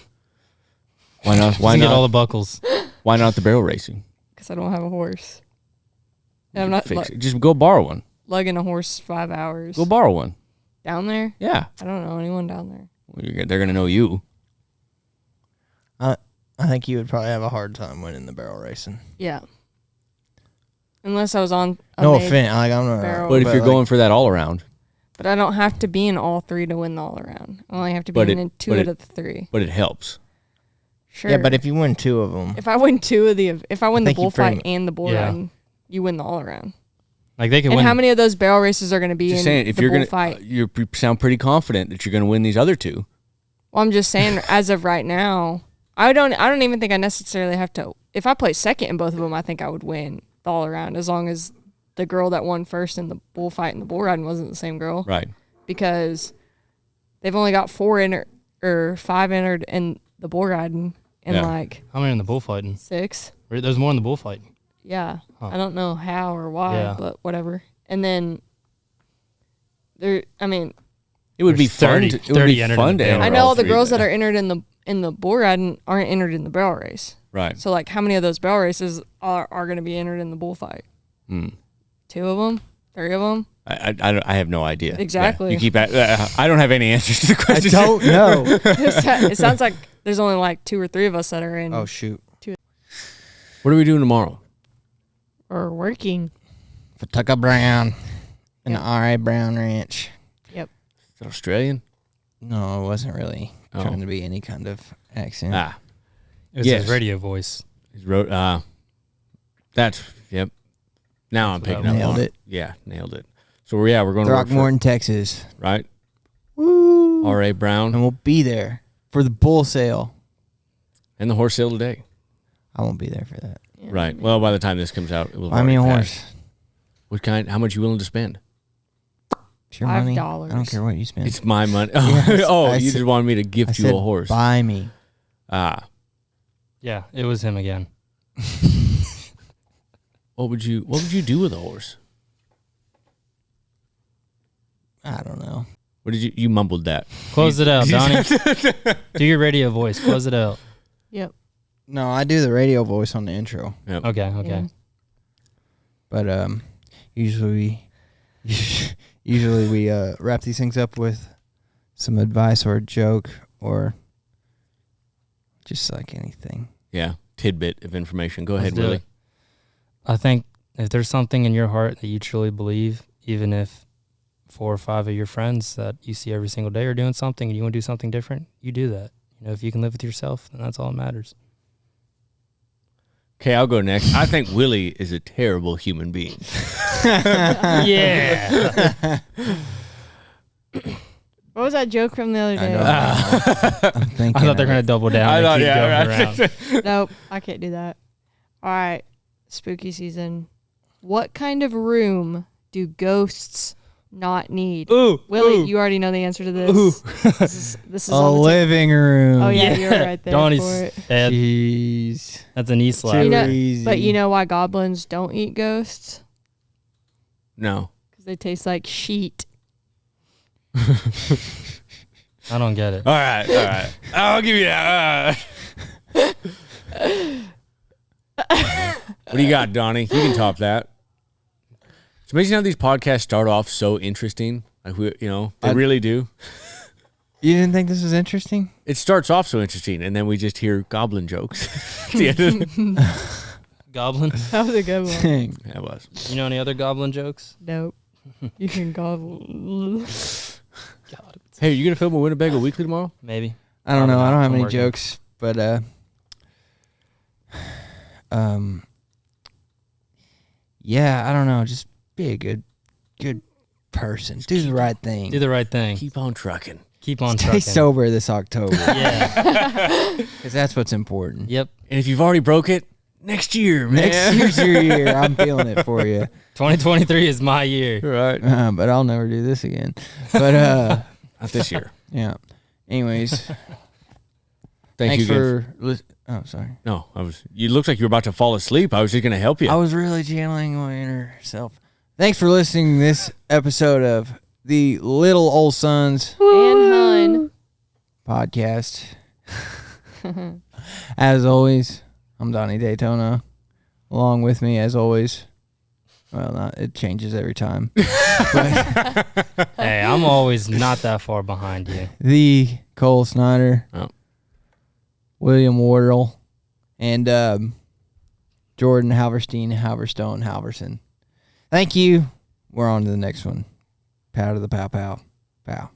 C: Why not? Why
D: Get all
C: not?
D: the buckles.
C: Why not the barrel racing?
B: because I don't have a horse. And I'm not
C: Fix it. Just go borrow one.
B: lugging a horse 5 hours.
C: Go borrow one.
B: Down there?
C: Yeah.
B: I don't know anyone down there.
C: Well, they're gonna know you.
A: I think you would probably have a hard time winning the barrel racing.
B: Yeah. Unless I was on a
A: No
B: made-
A: offense, like I'm not.
B: barrel.
C: But if you're
A: like,
C: going for that all around,
B: But I don't have to be in all three to win the all around. I only have to be
C: But
B: in
C: it-
B: two
C: but
B: out
C: it-
B: of the three.
C: but it helps.
B: Sure.
A: Yeah, but if you win two of them,
B: if I win if I win the
A: think you
B: bullfight
A: pretty-
B: and the bull
D: Yeah.
B: riding, you win the all around.
D: Like they can
B: And
D: win.
B: how many of those barrel races are going to be
C: Just
B: in
C: saying, if
B: the
C: you're gonna,
B: bullfight?
C: you sound pretty confident that you're gonna win these other two.
B: Well, I'm just saying, as of right now, I don't even think I necessarily have to. If I play second in both of them, I think I would win the all around, as long as the girl that won first in the bullfight and the bull riding wasn't the same girl.
C: Right.
B: Because they've only got 5 entered in the bull riding and
C: Yeah.
B: like
D: How many in the bullfighting?
B: 6.
D: There's more in the bullfighting.
B: Yeah.
D: Huh.
B: I don't know how or why,
D: Yeah.
B: but whatever. And then it
C: It would be
D: There's
C: fun.
D: 30
C: To, it would be
D: entered
C: fun
D: in the
C: to
D: barrel.
C: enter
B: I know all the
C: three
B: girls that
C: there.
B: are entered in the bull riding aren't entered in the barrel race.
C: Right.
B: So like how many of those barrel races are going to be entered in the bullfight?
C: Hmm.
B: 2 of them? 3 of them?
C: I have no idea.
B: Exactly.
C: Yeah. You keep. I don't have any answers to the
A: I
C: question.
A: don't know.
B: It sounds like there's only like 2 or 3 of us that are in
A: Oh shoot!
C: What are we doing tomorrow?
B: or working.
A: For Tucker Brown and
B: Yeah.
A: the R.A. Brown Ranch.
B: Yep.
C: Is that Australian?
A: No, it wasn't really
C: Oh.
A: trying to be any kind of accent.
C: Ah,
D: It was
C: Yes.
D: his radio voice.
C: he's wrote. That's yep. Now I'm picking up
A: Nailed
C: on
A: it.
C: Yeah, nailed it. So we're going to work for,
A: Throckmorton, Texas.
C: right.
A: Woo!
C: R.A.
A: And
C: Brown
A: we'll be there for the bull sale.
C: and the horse sale today.
A: I won't be there for that.
B: Yeah.
C: Right. Well, by the time this comes out, it will.
A: Buy me a
C: already
A: horse.
C: pass. What kind? How much you willing to spend?
A: It's your money.
B: $5.
A: I don't care what you spend.
C: It's my money.
A: Yes,
C: Oh,
A: I
C: you
A: said-
C: just wanted me to
A: I
C: gift you
A: said
C: a horse.
A: buy me.
C: Ah.
D: Yeah, it was him again.
C: What would you do with a horse?
A: I don't know.
C: What did you mumbled that?
D: Close it out, Donnie. Do your radio voice. Close it out.
B: Yep.
A: No, I do the radio voice on the intro,
C: Yep.
D: Okay.
B: Yeah.
A: but usually we wrap these things up with some advice or a joke or just like anything.
C: Yeah. Tidbit of information. Go
D: Let's
C: ahead,
D: do
C: Willie.
D: it. I think if there's something in your heart that you truly believe, even if 4 or 5 of your friends that you see every single day are doing something and you want to do something different, you do that. You know, if you can live with yourself, then that's all that matters.
C: Okay, I'll go next. I think Willie is a terrible human being.
D: Yeah.
B: What was that joke from the other
A: I
B: day?
A: know. I'm thinking
D: I thought they were
A: of
D: going to
A: it.
D: double down.
C: I
D: and
C: thought,
D: keep
C: yeah,
D: going
C: right.
D: around.
B: Nope, I can't do that. All right, spooky season. What kind of room do ghosts not need?
D: Ooh,
B: Willie,
D: ooh.
B: you already know the answer to this.
D: Ooh.
B: This is
A: A
B: on the tip.
A: living room.
B: Oh yeah, you're right there
D: Donnie's
B: for it.
D: dead.
A: Jeez.
D: That's an East
A: Too
D: slap.
B: You know-
A: easy.
B: But you know why goblins don't eat ghosts?
C: No.
B: Because they taste like sheet.
D: I don't get it.
C: All right. I'll give you that. What do you got, Donnie? You can top that. It's amazing how these podcasts start off so interesting. Like they really do.
A: You didn't think this was interesting?
C: It starts off so interesting, and then we just hear goblin jokes at the end of it.
D: Goblin?
B: That was a good one.
A: Dang.
C: Yeah, it was.
D: You know any other goblin jokes?
B: Nope. You can gobble.
D: God.
C: Hey, are you gonna film a Winnebago Weekly tomorrow?
D: Maybe.
A: I don't know. I don't have
D: I'm
A: any
D: working.
A: jokes, but yeah, I don't know. Just be a good person. Do the right thing.
D: Do the right thing.
C: Keep on trucking.
D: Keep on
A: Stay
D: trucking.
A: sober this October,
D: Yeah.
A: because that's what's important.
D: Yep.
C: And if you've already broke it, next year, man.
A: Next year's your year. I'm feeling it for you.
D: 2023 is my year.
C: Right.
A: But I'll never do this again. But
C: Not this year.
A: yeah. Anyways,
C: Thank
A: thanks
C: you again.
A: for. Oh, sorry.
C: No, you looked like you were about to fall asleep. I was just gonna help you.
A: I was really channeling my inner self. Thanks for listening to this episode of the Little Old Sons
B: And Hun.
A: podcast. As always, I'm Donnie Daytona. Along with me, as always, well, it changes every time. But
D: Hey, I'm always not that far behind you.
A: the Cole Snyder,
C: Oh.
A: William Wardle, and Jorden Halverstone. Thank you. We're on to the next one. Pow to the pow pow. Pow.